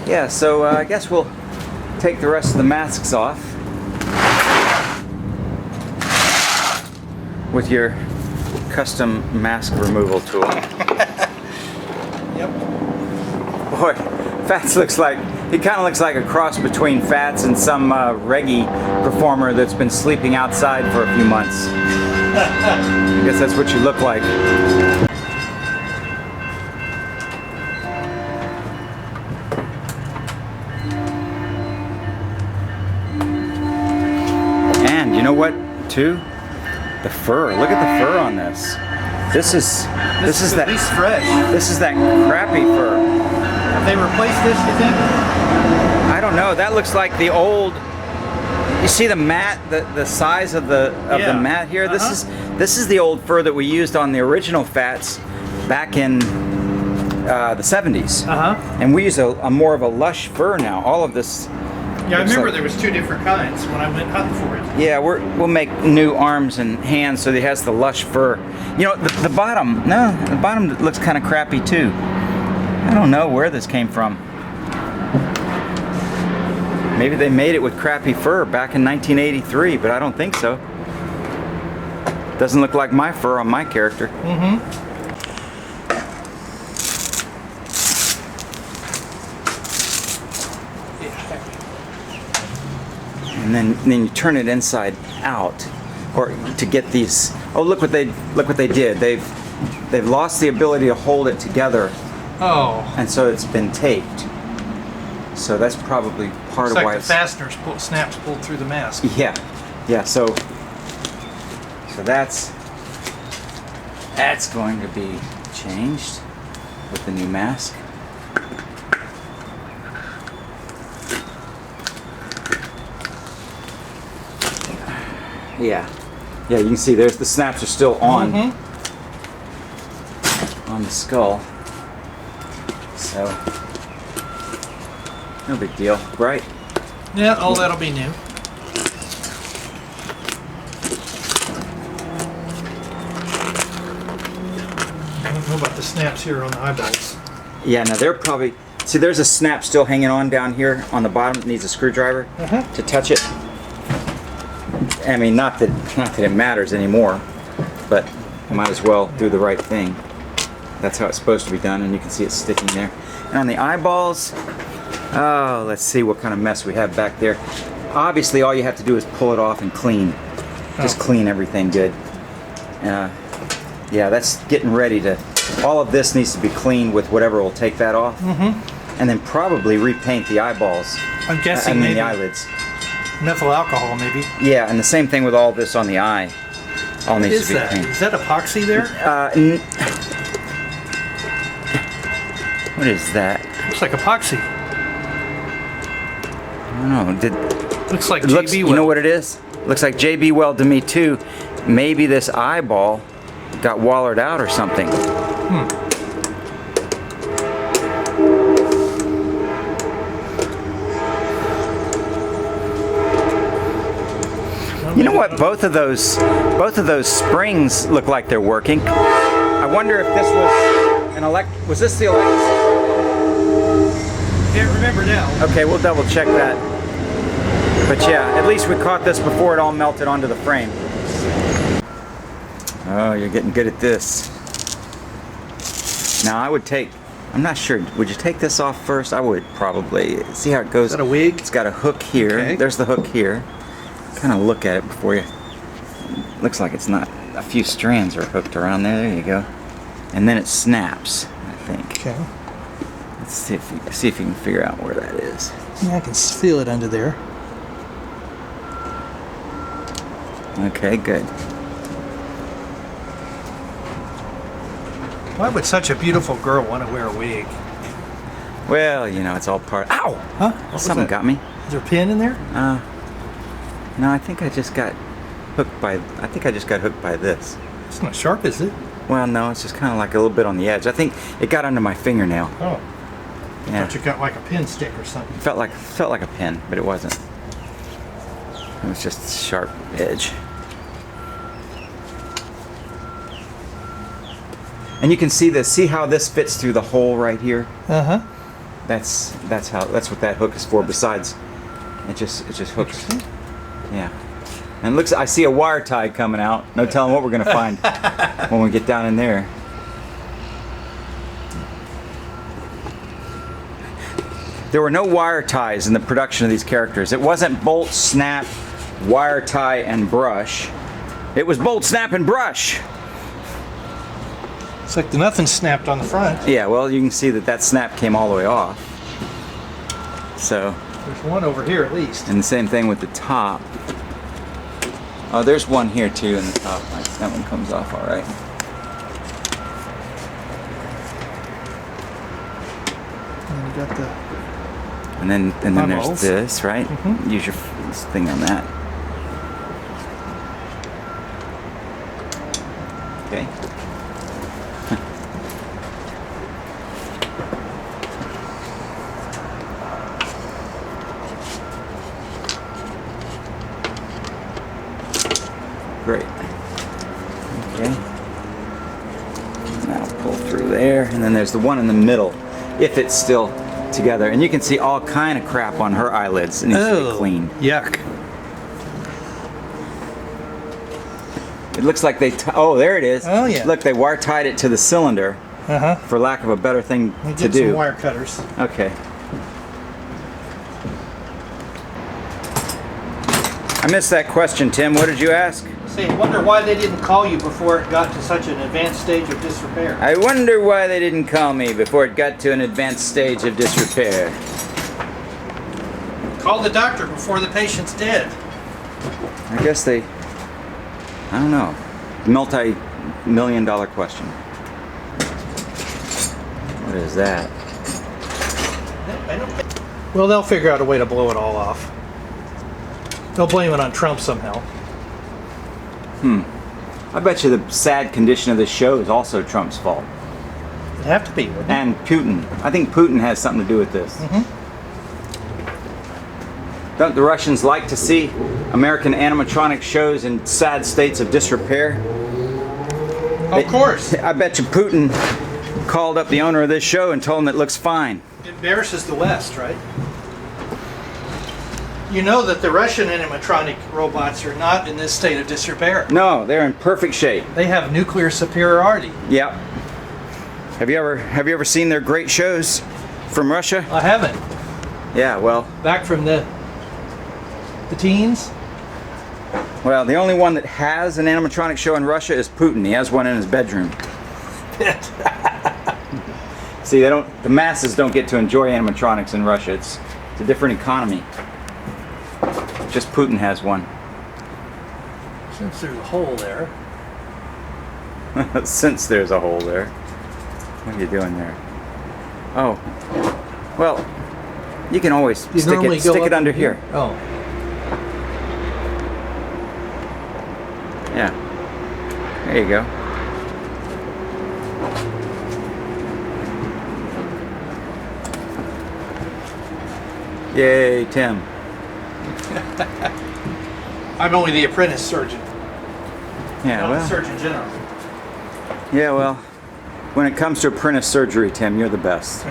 Yeah, so I guess we'll take the rest of the masks off with your custom mask removal tool. Yep. Boy, Fatz looks like, he kind of looks like a cross between Fatz and some reggae performer that's been sleeping outside for a few months. I guess that's what you look like. And you know what, too? The fur. Look at the fur on this. This is at least fresh. This is that crappy fur. Have they replaced this, you think? I don't know. That looks like the old. You see the mat, the size of the mat here. This is the old fur that we used on the original Fatz back in the 70s. And we use a more of a lush fur now. All of this. Yeah, I remember there was 2 different kinds when I went hunting for it. Yeah, we'll make new arms and hands so that it has the lush fur. You know, the bottom. No, the bottom looks kind of crappy too. I don't know where this came from. Maybe they made it with crappy fur back in 1983, but I don't think so. Doesn't look like my fur on my character. And then you turn it inside out, or to get these. Oh, look what they did. They've lost the ability to hold it together. Oh. And so it's been taped. So that's probably part of why the fasteners snaps pulled through the mask. Yeah, yeah. So that's going to be changed with the new mask. Yeah, yeah. You can see there's the snaps are still on on the skull. So. No big deal, right? Yeah, all that'll be new. I don't know about the snaps here on the eyeballs. Yeah, now they're probably... See, there's a snap still hanging on down here on the bottom that needs a screwdriver to touch it. I mean, not that it matters anymore, but you might as well do the right thing. That's how it's supposed to be done, and you can see it sticking there. And on the eyeballs... Oh, let's see what kind of mess we have back there. Obviously, all you have to do is pull it off and clean. Just clean everything good. Yeah, that's getting ready to... All of this needs to be cleaned with whatever will take that off. And then probably repaint the eyeballs. I'm guessing maybe the eyelids. Methyl alcohol, maybe. Yeah, and the same thing with all this on the eye. All needs to be cleaned. Is that epoxy there? What is that? Looks like epoxy. I don't know. Looks like JB Weld. You know what it is? Looks like JB Weld to me too. Maybe this eyeball got wallered out or something. You know what? Both of those springs look like they're working. I wonder if this was was this the electric? Can't remember now. Okay, we'll double check that. But yeah, at least we caught this before it all melted onto the frame. Oh, you're getting good at this. Now I would I'm not sure, would you take this off first? I would probably. See how it goes? Is that a wig? It's got a hook here. Okay. There's the hook here. Kind of look at it before you. Looks like it's not. A few strands are hooked around there. There you go. And then it snaps, I think. Okay. Let's see if you can figure out where that is. Yeah, I can feel it under there. Okay, good. Why would such a beautiful girl want to wear a wig? Well, you know, it's all part. Ow! Huh? Something got me. Is there a pin in there? No, I think I just got hooked by this. It's not sharp, is it? Well, no, it's just kind of like a little bit on the edge. I think it got under my fingernail. Oh. Yeah. I thought you got like a pin stick or something. It felt like a pin, but it wasn't. It was just a sharp edge. And you can see this. See how this fits through the hole right here? Uh-huh. That's what that hook is for. Besides, it just hooks. Yeah. And it looks, I see a wire tie coming out. No telling what we're gonna find when we get down in there. There were no wire ties in the production of these characters. It wasn't bolt, snap, wire tie, and brush. It was bolt, snap, and brush. It's like nothing snapped on the front. Yeah, well, you can see that snap came all the way off. So. There's one over here at least. And the same thing with the top. Oh, there's one here too in the top. That one comes off all right. And you got the. And then there's this, right? Mm-hmm. Use your thing on that. Okay. Great. Okay. Now pull through there, and then there's the one in the middle, if it's still together. And you can see all kind of crap on her eyelids. It needs to be cleaned. Yuck. It looks like they. Oh, there it is. Oh yeah. Look, they wire tied it to the cylinder. For lack of a better thing to do. Some wire cutters. Okay. I missed that question, Tim. What did you ask? Say, I wonder why they didn't call you before it got to such an advanced stage of disrepair. I wonder why they didn't call me before it got to an advanced stage of disrepair. Call the doctor before the patient's dead. I guess they. I don't know. Multi-million-dollar question. What is that? Well, they'll figure out a way to blow it all off. They'll blame it on Trump somehow. I bet you the sad condition of this show is also Trump's fault. It'd have to be, wouldn't it? And Putin. I think Putin has something to do with this. Don't the Russians like to see American animatronic shows in sad states of disrepair? Of course. I bet you Putin called up the owner of this show and told him it looks fine. It embarrasses the West, right? You know that the Russian animatronic robots are not in this state of disrepair. No, they're in perfect shape. They have nuclear superiority. Yep. Have you ever seen their great shows from Russia? I haven't. Yeah, well. Back from the teens? Well, the only one that has an animatronic show in Russia is Putin. He has one in his bedroom. See, the masses don't get to enjoy animatronics in Russia. It's a different economy. Just Putin has one. Since there's a hole there. Since there's a hole there. What are you doing there? Oh. Well, you can always stick it under here. Oh. Yeah. There you go. Yay, Tim. I'm only the apprentice surgeon. Yeah, Not well. the Surgeon General. Yeah, well. When it comes to apprentice surgery, Tim, you're the best.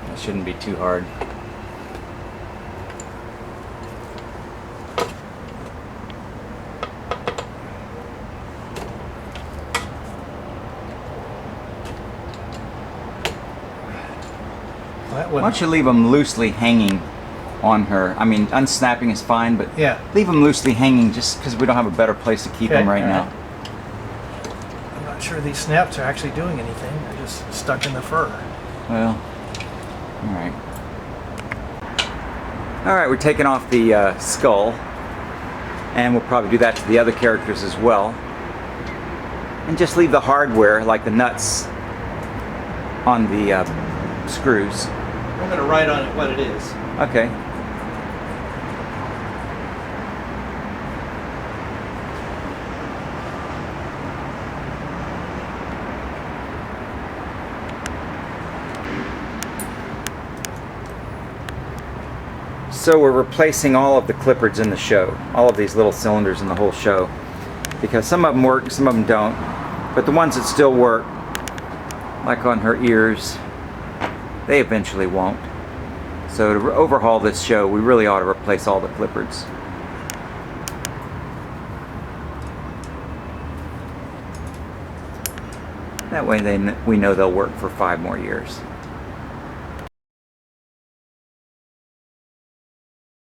That shouldn't be too hard. Why don't you leave them loosely hanging on her? I mean, unsnapping is fine, but yeah, leave them loosely hanging just because we don't have a better place to keep them right now. I'm not sure these snaps are actually doing anything. They're just stuck in the fur. Well, all right. All right, we're taking off the skull, and we'll probably do that to the other characters as well. And just leave the hardware, like the nuts, on the screws. I'm going to write on it what it is. Okay. So we're replacing all of the clipboards in the show, all of these little cylinders in the whole show. because some of them work, some of them don't. But the ones that still work, like on her ears, they eventually won't. So to overhaul this show, we really ought to replace all the clippers. That way we know they'll work for 5 more years.